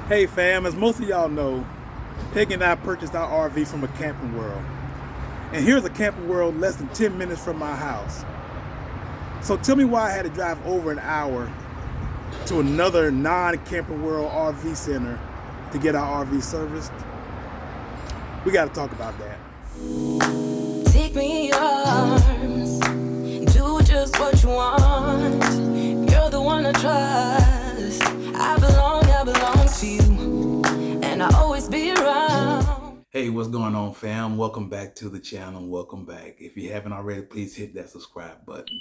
Hey fam, as most of y'all know, Peggy and I purchased our RV from a camping world. And here's a camping world less than 10 minutes from my house. So tell me why I had to drive over an hour to another non-camping world RV center to get our RV serviced. We gotta talk about that. Take me in your arms, do just what you want. You're the one I trust. I belong to you, and I'll always be around. Hey, what's going on fam? Welcome back to the channel. Welcome back. If you haven't already, please hit that subscribe button.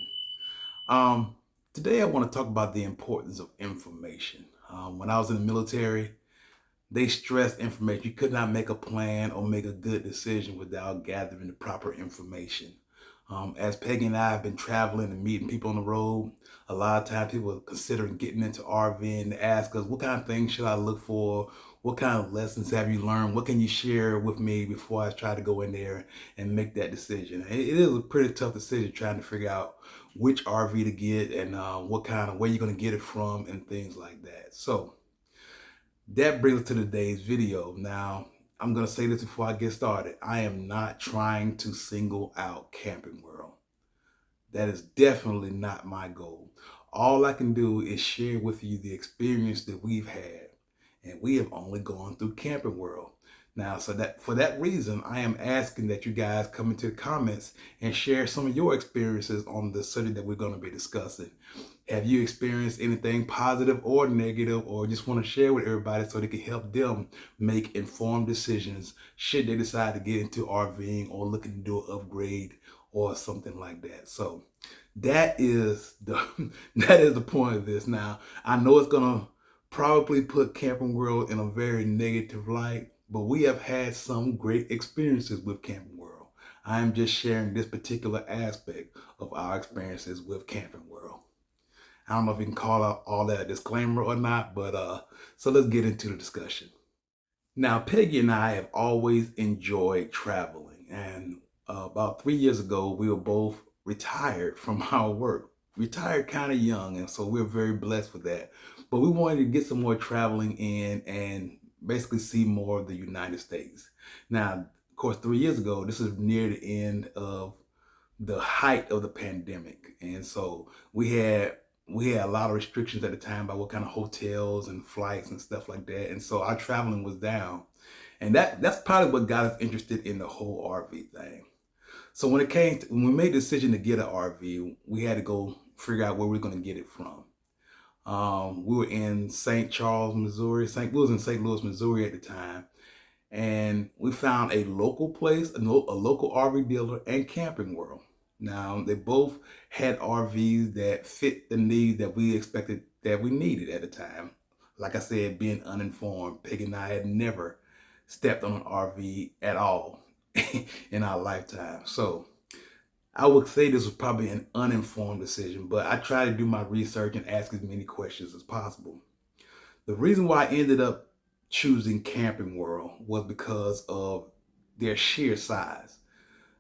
Today I want to talk about the importance of information. When I was in the military, they stressed information. You could not make a plan or make a good decision without gathering the proper information. As Peggy and I have been traveling and meeting people on the road, a lot of times people are considering getting into RVing. They ask us, what kind of things should I look for? What kind of lessons have you learned? What can you share with me before I try to go in there and make that decision? It is a pretty tough decision trying to figure out which RV to get and where you're going to get it from and things like that. So that brings us to today's video. Now, I'm going to say this before I get started. I am not trying to single out Camping World. That is definitely not my goal. All I can do is share with you the experience that we've had. And we have only gone through Camping World. Now, so that for that reason, I am asking that you guys come into the comments and share some of your experiences on the subject that we're going to be discussing. Have you experienced anything positive or negative, or just want to share with everybody so they can help them make informed decisions should they decide to get into RVing or looking to do an upgrade or something like that? So that is the that is the point of this. Now, I know it's gonna probably put Camping World in a very negative light, but we have had some great experiences with Camping World. I am just sharing this particular aspect of our experiences with Camping World. I don't know if you can call out all that a disclaimer or not, but so let's get into the discussion. Now, Peggy and I have always enjoyed traveling, and about 3 years ago, we were both retired from our work. Retired kind of young, and so we're very blessed with that. But we wanted to get some more traveling in and basically see more of the United States. Now, of course, 3 years ago, this is near the end of the height of the pandemic, and so we had a lot of restrictions at the time about what kind of hotels and flights and stuff like that, and so our traveling was down, and that's probably what got us interested in the whole RV thing. So when we made the decision to get an RV, we had to go figure out where we are going to get it from. We were in St. Charles, Missouri. We was in St. Louis, Missouri at the time, and we found a local place, a local RV dealer, and Camping World. Now, they both had RVs that fit the needs that we expected, that we needed at the time. Like I said, being uninformed, Peggy and I had never stepped on an RV at all in our lifetime. So I would say this was probably an uninformed decision, but I tried to do my research and ask as many questions as possible. The reason why I ended up choosing Camping World was because of their sheer size.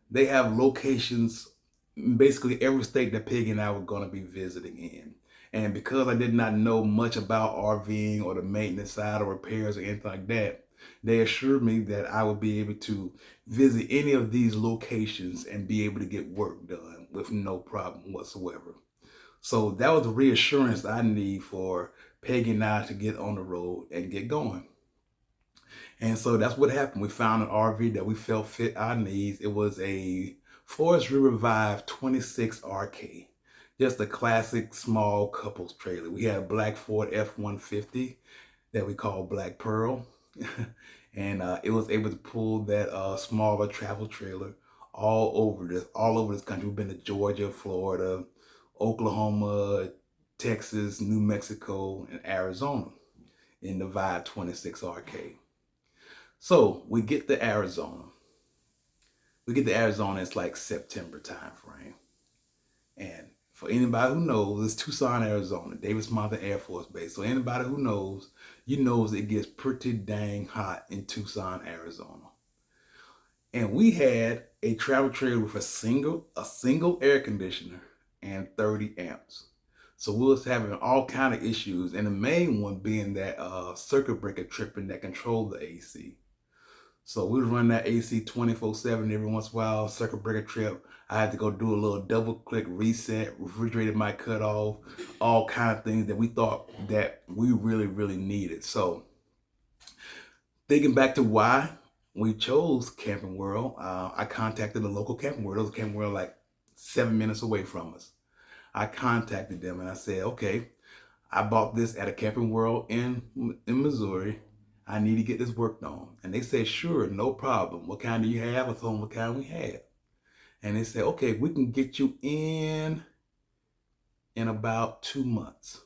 They have locations in basically every state that Peggy and I were going to be visiting in. And because I did not know much about RVing or the maintenance side or repairs or anything like that, they assured me that I would be able to visit any of these locations and be able to get work done with no problem whatsoever. So that was the reassurance I need for Peggy and I to get on the road and get going. And so that's what happened. We found an RV that we felt fit our needs. It was a Forest River Vive 26RK, just a classic small couples trailer. We had a black Ford F-150 that we call Black Pearl. And it was able to pull that smaller travel trailer all over this country. We've been to Georgia, Florida, Oklahoma, Texas, New Mexico, and Arizona in the Vive 26RK. So we get to Arizona. It's like September time frame. And for anybody who knows, it's Tucson, Arizona, Davis Monthan Air Force Base. So anybody who knows, it gets pretty dang hot in Tucson, Arizona. And we had a travel trailer with a single air conditioner and 30 amps. So we was having all kind of issues, and the main one being that circuit breaker tripping that controlled the AC. So we was running that AC 24/7. Every once in a while, circuit breaker trip. I had to go do a little double click reset. Refrigerator might cut off. All kind of things that we thought that we really needed. So thinking back to why we chose Camping World, I contacted the local Camping World. There was a Camping World like 7 minutes away from us. I contacted them and I said, okay, I bought this at a Camping World in Missouri. I need to get this worked on. And they said, sure, no problem. What kind do you have? I told them what kind we had. And they said, okay, we can get you in about 2 months.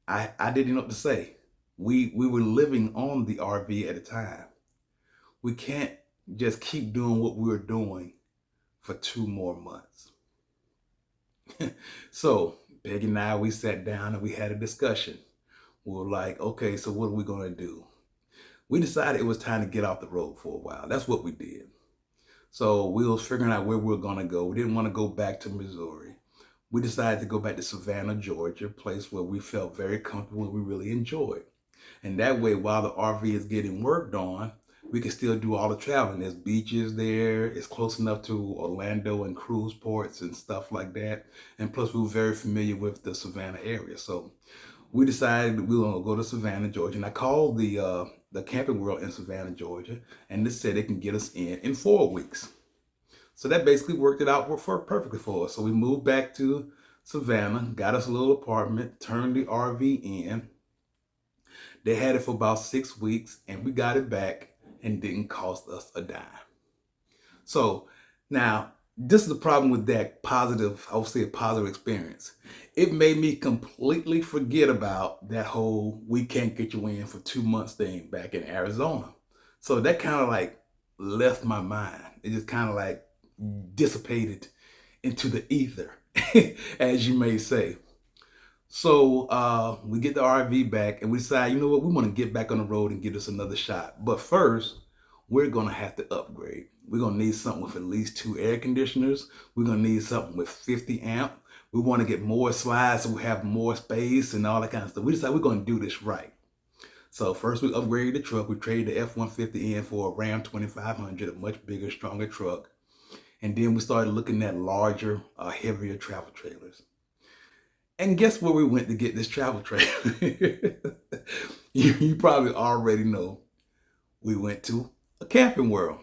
I didn't know what to say. We were living on the RV at the time. We can't just keep doing what we were doing for 2 more months. So Peggy and I, we sat down and we had a discussion. We were like, okay, so what are we gonna do? We decided it was time to get off the road for a while. That's what we did. So we was figuring out where we were gonna go. We didn't want to go back to Missouri. We decided to go back to Savannah, Georgia, a place where we felt very comfortable and we really enjoyed. And that way, while the RV is getting worked on, we can still do all the traveling. There's beaches there. It's close enough to Orlando and cruise ports and stuff like that. And plus, we were very familiar with the Savannah area. So we decided that we were going to go to Savannah, Georgia. And I called the Camping World in Savannah, Georgia, and they said they can get us in 4 weeks. So that basically worked it out perfectly for us. So we moved back to Savannah, got us a little apartment, turned the RV in. They had it for about 6 weeks, and we got it back and didn't cost us a dime. So now, this is the problem with that positive, I would say a positive experience. It made me completely forget about that whole we can't get you in for 2 months thing back in Arizona. So that kind of like left my mind. It just kind of like dissipated into the ether, as you may say. So we get the RV back and we decide, you know what, we want to get back on the road and give us another shot. But first, we're going to have to upgrade. We're going to need something with at least 2 air conditioners. We're going to need something with 50 amp. We want to get more slides so we have more space and all that kind of stuff. We decided we're going to do this right. So first we upgraded the truck. We traded the F-150 in for a Ram 2500, a much bigger, stronger truck. And then we started looking at larger, heavier travel trailers. And guess where we went to get this travel trailer? You probably already know. We went to a Camping World.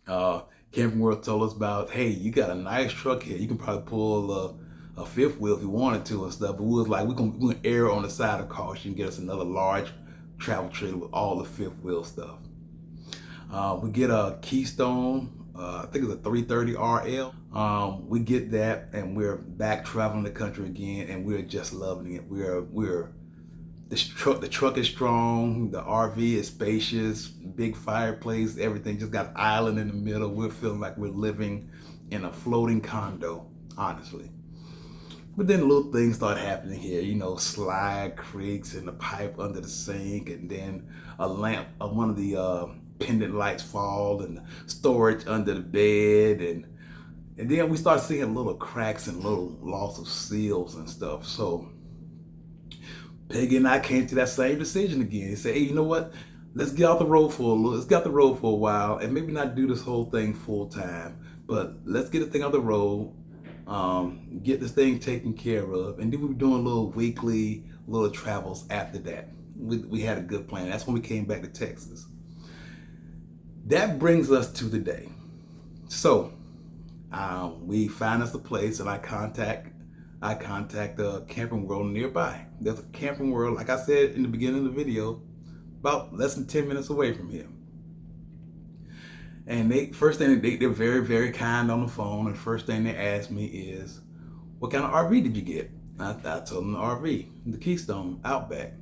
Camping World told us about, hey, you got a nice truck here. You can probably pull a fifth wheel if you wanted to and stuff. But we was like, we're gonna err on the side of caution and get us another large travel trailer with all the fifth wheel stuff. We get a Keystone. I think it's a 330 RL. We get that, and we're back traveling the country again, and we're just loving it. The truck is strong. The RV is spacious, big fireplace, everything. Just got an island in the middle. We're feeling like we're living in a floating condo, honestly. But then little things start happening here, slide creaks and the pipe under the sink, and then a lamp, one of the pendant lights fall, and storage under the bed, and then we start seeing little cracks and little loss of seals and stuff. So Peggy and I came to that same decision again. He said, hey, you know what? Let's get off the road for a while, and maybe not do this whole thing full time, but let's get the thing on the road, get this thing taken care of, and then we were doing little weekly little travels after that. We had a good plan. That's when we came back to Texas. That brings us to the day. So we find us a place, and I contact a Camping World nearby. There's a Camping World, like I said in the beginning of the video, about less than 10 minutes away from here. And they're very, very kind on the phone. And the first thing they asked me is, what kind of RV did you get? I told them the RV, the Keystone Outback.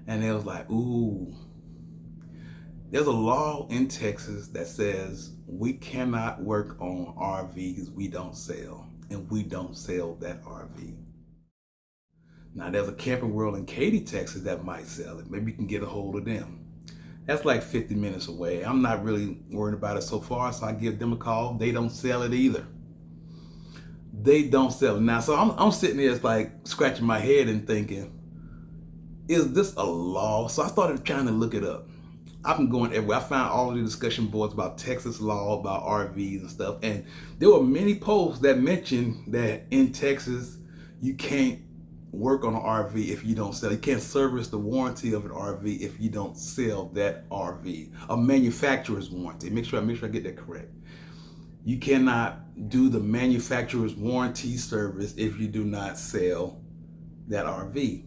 And they was like, ooh. There's a law in Texas that says we cannot work on RVs we don't sell, and we don't sell that RV. Now there's a Camping World in Katy, Texas that might sell it. Maybe you can get a hold of them. That's like 50 minutes away. I'm not really worried about it so far, so I give them a call. They don't sell it either. They don't sell it now. So I'm sitting there, it's like scratching my head and thinking, is this a law? So I started trying to look it up. I've been going everywhere. I found all of the discussion boards about Texas law, about RVs and stuff. And there were many posts that mentioned that in Texas, you can't work on an RV if you don't sell. You can't service the warranty of an RV if you don't sell that RV. A manufacturer's warranty. Make sure I get that correct. You cannot do the manufacturer's warranty service if you do not sell that RV.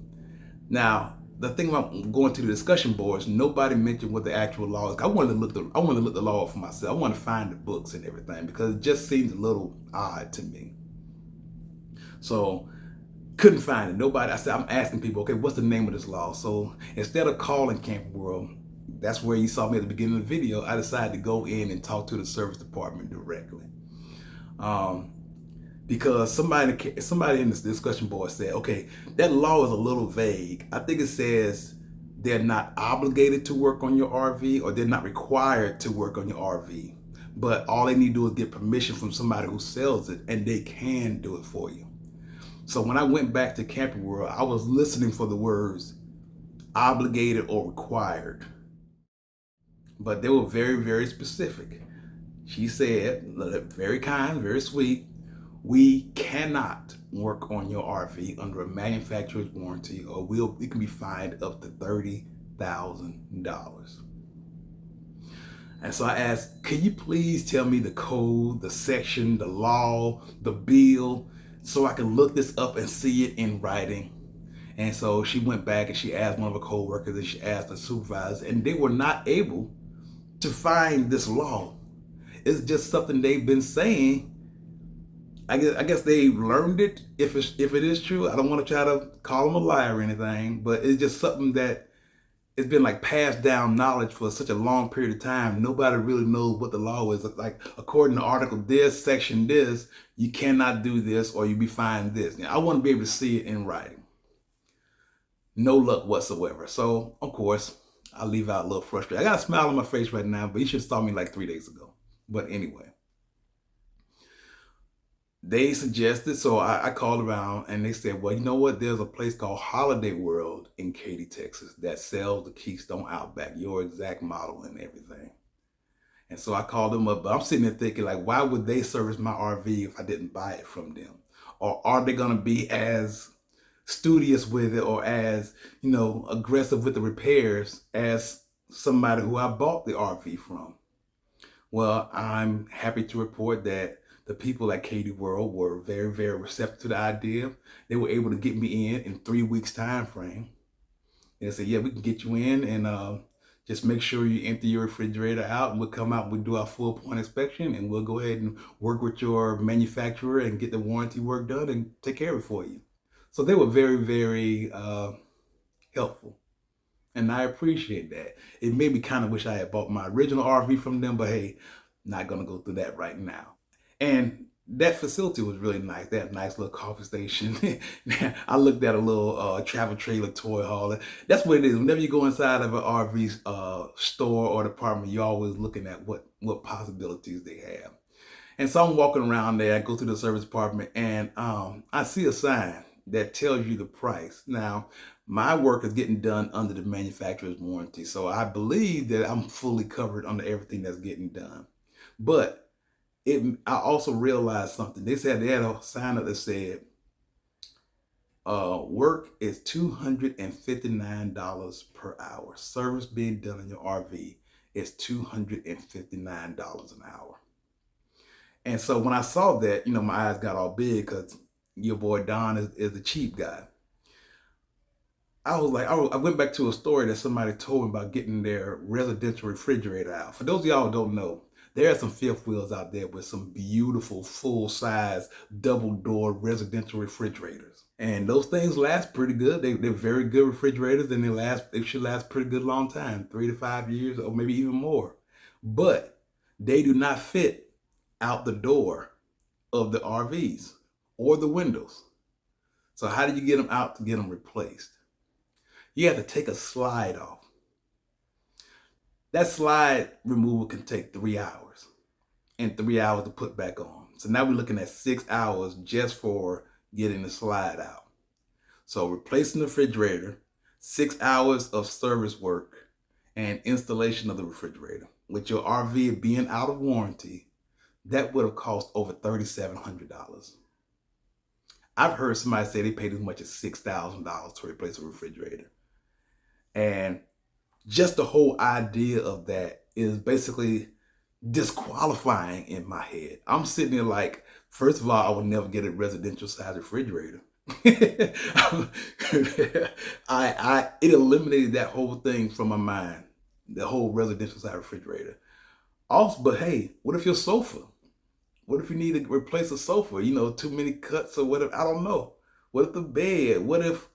Now, the thing about going to the discussion boards, nobody mentioned what the actual law is. I wanted to look the law up for myself. I want to find the books and everything because it just seems a little odd to me. So couldn't find it. Nobody. I said I'm asking people, okay, what's the name of this law? So instead of calling Camping World, that's where you saw me at the beginning of the video. I decided to go in and talk to the service department directly. Because somebody in this discussion board said, okay, that law is a little vague. I think it says they're not obligated to work on your RV or they're not required to work on your RV. But all they need to do is get permission from somebody who sells it and they can do it for you. So when I went back to Camping World, I was listening for the words obligated or required. But they were very, very specific. She said, very kind, very sweet, we cannot work on your RV under a manufacturer's warranty or we can be fined up to $30,000. And so I asked, can you please tell me the code, the section, the law, the bill, so I can look this up and see it in writing? And so she went back and she asked one of her co-workers and she asked the supervisor, and they were not able to find this law. It's just something they've been saying. I guess they learned it. If it is true, I don't want to try to call them a liar or anything, but it's just something that it's been like passed down knowledge for such a long period of time. Nobody really knows what the law is. Like according to article this, section this, you cannot do this or you be fined this. Now, I want to be able to see it in writing. No luck whatsoever. So of course, I leave out a little frustrated. I got a smile on my face right now, but you should have saw me like 3 days ago. But anyway. They suggested, so I called around and they said, well, you know what? There's a place called Holiday World in Katy, Texas that sells the Keystone Outback, your exact model and everything. And so I called them up, but I'm sitting there thinking, like, why would they service my RV if I didn't buy it from them? Or are they going to be as studious with it or as, aggressive with the repairs as somebody who I bought the RV from? Well, I'm happy to report that the people at Katy World were very, very receptive to the idea. They were able to get me in 3 weeks time frame. They said, yeah, we can get you in and just make sure you empty your refrigerator out and we'll come out and we'll do our full point inspection and we'll go ahead and work with your manufacturer and get the warranty work done and take care of it for you. So they were very, very helpful. And I appreciate that. It made me kind of wish I had bought my original RV from them, but hey, not going to go through that right now. And that facility was really nice. They had a nice little coffee station. I looked at a little travel trailer toy hauler. That's what it is. Whenever you go inside of an RV store or department, you're always looking at what possibilities they have. And so I'm walking around there. I go to the service department and I see a sign that tells you the price. Now, my work is getting done under the manufacturer's warranty. So I believe that I'm fully covered under everything that's getting done. But I also realized something. They had a sign up that said, work is $259 per hour. Service being done in your RV is $259 an hour. And so when I saw that, my eyes got all big because your boy Don is the cheap guy. I was like, I went back to a story that somebody told me about getting their residential refrigerator out. For those of y'all who don't know, there are some fifth wheels out there with some beautiful full-size double-door residential refrigerators. And those things last pretty good. They're very good refrigerators and they should last pretty good long time, 3 to 5 years or maybe even more. But they do not fit out the door of the RVs or the windows. So how do you get them out to get them replaced? You have to take a slide off. that slide removal can take 3 hours and 3 hours to put back on. So now we're looking at 6 hours just for getting the slide out. So replacing the refrigerator, 6 hours of service work, and installation of the refrigerator. With your RV being out of warranty, that would have cost over $3,700. I've heard somebody say they paid as much as $6,000 to replace a refrigerator. And just the whole idea of that is basically disqualifying in my head. I'm sitting there like, first of all, I would never get a residential size refrigerator. It eliminated that whole thing from my mind, the whole residential size refrigerator. Also, but hey, what if your sofa? What if you need to replace a sofa? You know, too many cuts or whatever. I don't know. What if the bed? What if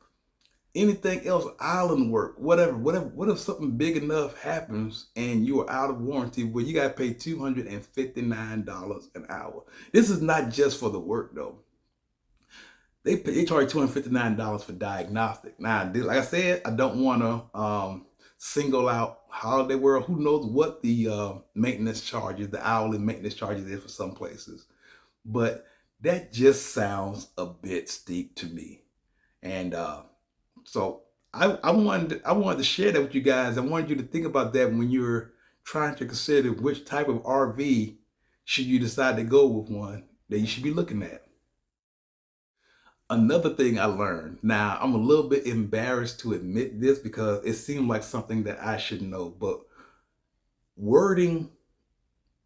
anything else, island work, whatever. What if something big enough happens and you are out of warranty where you got to pay $259 an hour? This is not just for the work though. They charge $259 for diagnostic. Now, like I said, I don't want to single out Holiday World. Who knows what the maintenance charges, the hourly maintenance charges is for some places. But that just sounds a bit steep to me. And so I wanted to share that with you guys. I wanted you to think about that when you're trying to consider which type of RV should you decide to go with one that you should be looking at. Another thing I learned, now I'm a little bit embarrassed to admit this because it seemed like something that I should know, but wording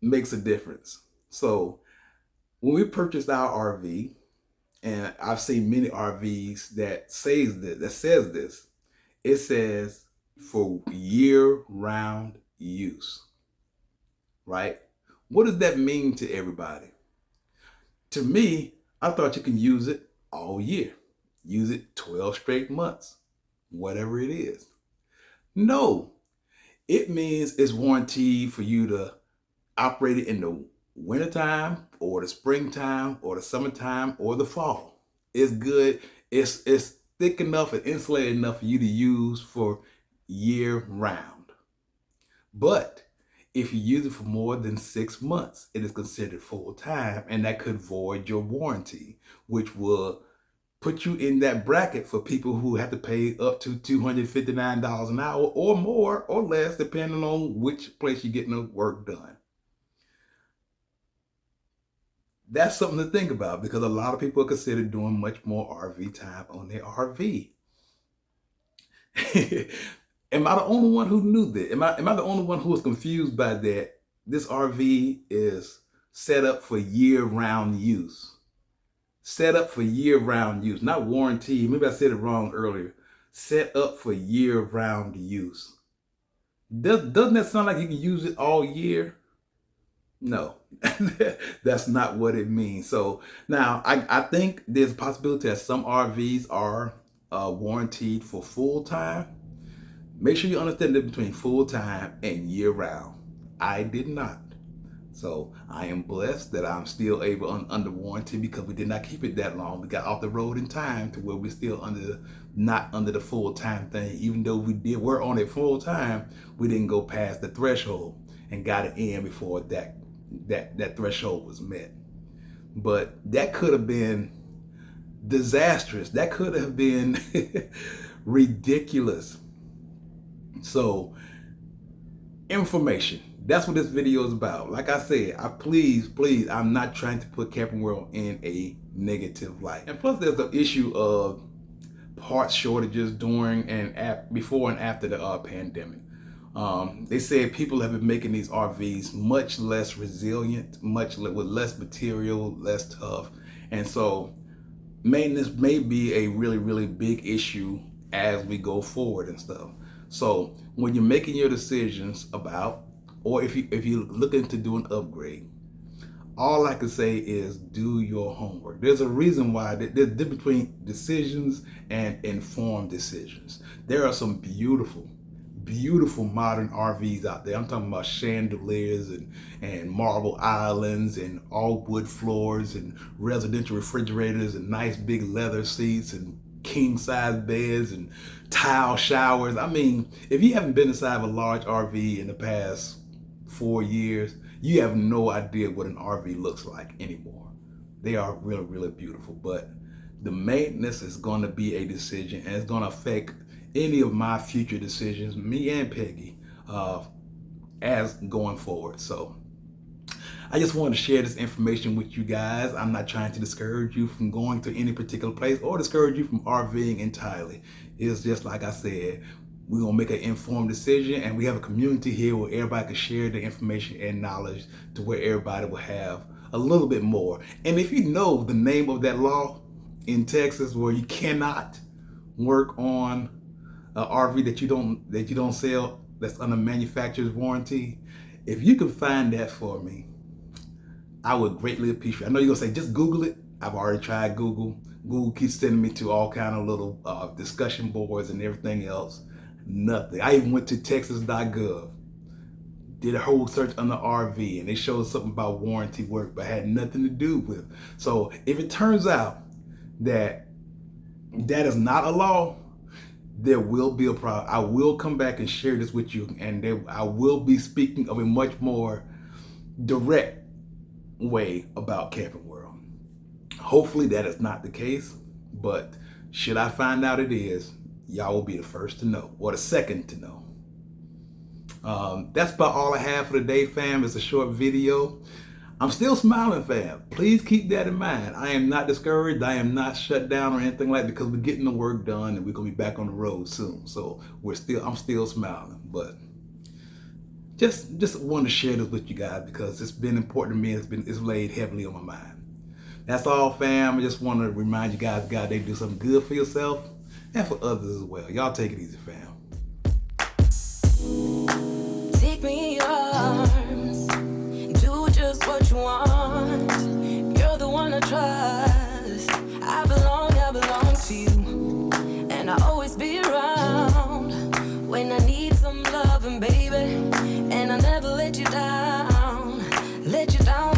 makes a difference. So when we purchased our RV, and I've seen many RVs that says this, it says for year-round use, right? What does that mean to everybody? To me, I thought you can use it all year. Use it 12 straight months, whatever it is. No, it means it's warranted for you to operate it in the wintertime or the springtime or the summertime or the fall. It's good. It's thick enough and insulated enough for you to use for year round. But if you use it for more than 6 months, it is considered full time, and that could void your warranty, which will put you in that bracket for people who have to pay up to $259 an hour or more or less, depending on which place you're getting the work done. That's something to think about because a lot of people are considered doing much more RV time on their RV. Am I the only one who knew that? Am I the only one who was confused by that? This RV is set up for year-round use. Set up for year-round use, not warranty. Maybe I said it wrong earlier. Set up for year-round use. Doesn't that sound like you can use it all year? No, that's not what it means. So now I think there's a possibility that some RVs are warranted for full time. Make sure you understand the difference between full time and year round. I did not. So I am blessed that I'm still able under warranty because we did not keep it that long. We got off the road in time to where we're still not under the full time thing. Even though we're on it full time, we didn't go past the threshold and got it in before that threshold was met. But that could have been disastrous. That could have been ridiculous. So information. That's what this video is about. Like I said, please, I'm not trying to put Camping World in a negative light. And plus there's the issue of parts shortages during and before and after the pandemic. They said people have been making these RVs much less resilient, with less material, less tough. And so maintenance may be a really, really big issue as we go forward and stuff. So when you're making your decisions about, or if you're looking to do an upgrade, all I can say is do your homework. There's a reason why there's a difference between decisions and informed decisions. There are some beautiful modern RVs out there. I'm talking about chandeliers and marble islands and all wood floors and residential refrigerators and nice big leather seats and king size beds and tile showers. I mean, if you haven't been inside of a large RV in the past 4 years, you have no idea what an RV looks like anymore. They are really, really beautiful, but the maintenance is going to be a decision, and it's going to affect any of my future decisions, me and Peggy, as going forward. So I just wanted to share this information with you guys. I'm not trying to discourage you from going to any particular place or discourage you from RVing entirely. It's just like I said, we're gonna make an informed decision, and we have a community here where everybody can share the information and knowledge to where everybody will have a little bit more. And if you know the name of that law in Texas where you cannot work on an RV that you don't sell that's under manufacturer's warranty, if you can find that for me, I would greatly appreciate it. I know you're gonna say just Google it. I've already tried Google. Google keeps sending me to all kind of little discussion boards and everything else. Nothing. I even went to texas.gov, did a whole search on the RV, and they showed something about warranty work, but had nothing to do with. So if it turns out that that is not a law, there will be a problem. I will come back and share this with you, and I will be speaking of a much more direct way about Camping World. Hopefully that is not the case, but should I find out it is, y'all will be the first to know, or the second to know. That's about all I have for today, fam. It's a short video. I'm still smiling, fam. Please keep that in mind. I am not discouraged. I am not shut down or anything like that, because we're getting the work done and we're gonna be back on the road soon. So I'm still smiling, but just wanted to share this with you guys because it's been important to me. It's laid heavily on my mind. That's all, fam. I just want to remind you guys, God, they do something good for yourself and for others as well. Y'all take it easy, fam. Take me in your arms, do just what you want. You're the one I trust. I belong to you, and I'll always be around when I need some loving, baby. And I'll never let you down, let you down.